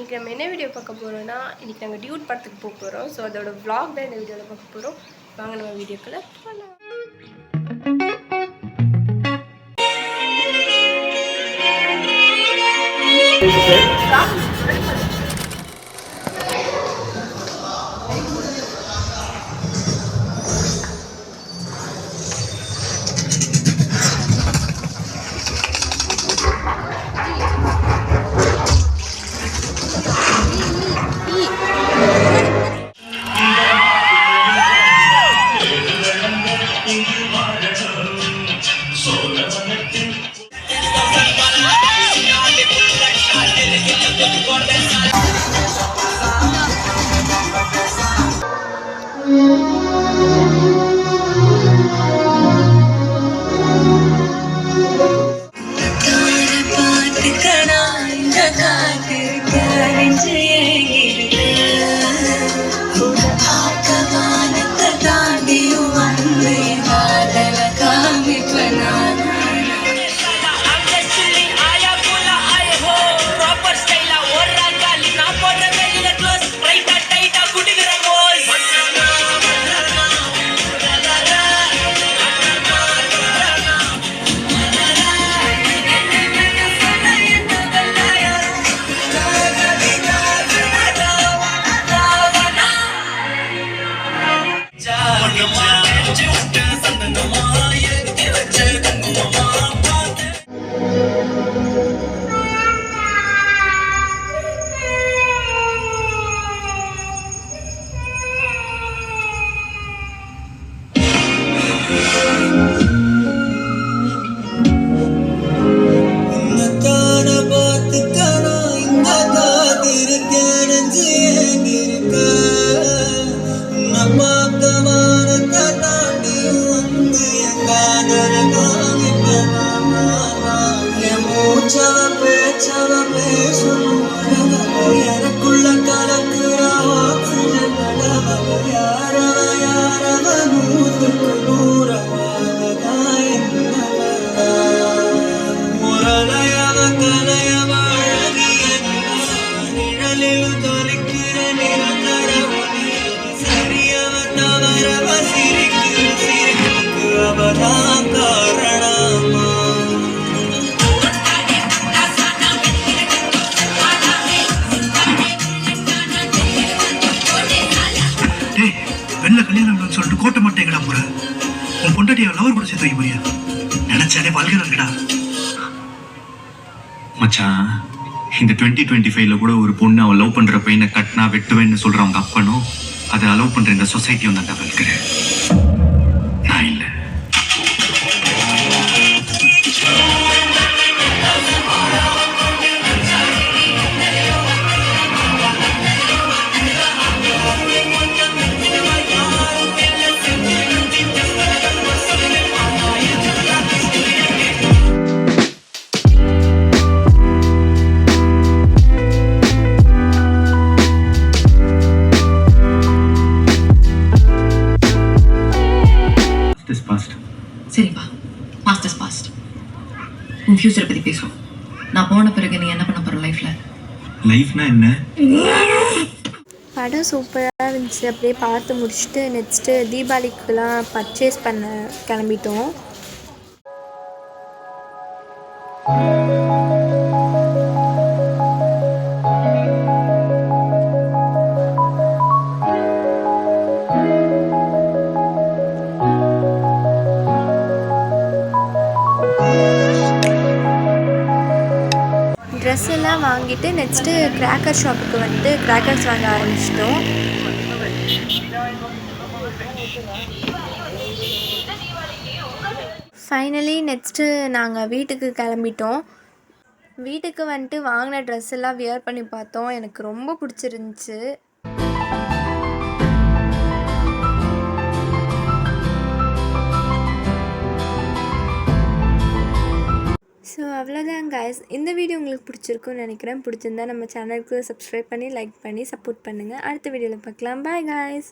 இன்றைக்கி நம்ம என்ன வீடியோ பார்க்க போகிறோன்னா, இன்றைக்கி நாங்கள் டியூட் படத்துக்கு போக போகிறோம். ஸோ அதோட vlog தான் இந்த வீடியோவில் பார்க்க போகிறோம். வாங்க நம்ம வீடியோக்குள்ளே போகலாம். வெள்ள கல்யாணம் சொல்லிட்டு கோட்டை மாட்டேங்கடா போற உன் பொண்டாட்டிய லவர் கூட சேர்த்து வைக்க போறியா? நினைச்சாலே வல்கரா இருக்குடா மச்சான். இந்த 2025ல கூட ஒரு பொண்ணு அவன் லவ் பண்ற பையனை கட்டினா வெட்டுவேன்னு சொல்ற அவங்க அப்பனும் அதை அலோவ் பண்ற இந்த சொசைட்டியும் தான் வல்கரு. நான் இல்லை. சரிப்பா, மாஸ்டர்ஸ் பாஸ்ட். உன் ஃபியூச்சரை பற்றி பேசுவோம். நான் போன பிறகு நீ என்ன பண்ண போகிற லைஃப்னா என்ன? படம் சூப்பராக இருந்துச்சு. அப்படியே பார்த்து முடிச்சுட்டு நெக்ஸ்ட்டு தீபாவளிக்குலாம் பர்ச்சேஸ் பண்ண கிளம்பிட்டோம். ட்ரெஸ் எல்லாம் வாங்கிட்டு நெக்ஸ்ட்டு கிராக்கர் ஷாப்புக்கு வந்து கிராக்கர்ஸ் வாங்க ஆரம்பிச்சிட்டோம். ஃபைனலி நெக்ஸ்ட்டு நாங்கள் வீட்டுக்கு கிளம்பிட்டோம். வீட்டுக்கு வந்துட்டு வாங்கின ட்ரெஸ் எல்லாம் வியர் பண்ணி பார்த்தோம். எனக்கு ரொம்ப பிடிச்சிருந்துச்சு. ஸோ அவ்வளோதான் கைஸ். இந்த வீடியோ உங்களுக்கு பிடிச்சிருக்குன்னு நினைக்கிறேன். பிடிச்சிருந்தா நம்ம சேனலுக்கு சப்ஸ்கிரைப் பண்ணி லைக் பண்ணி சப்போர்ட் பண்ணுங்கள். அடுத்த வீடியோவில் பார்க்கலாம். Bye guys.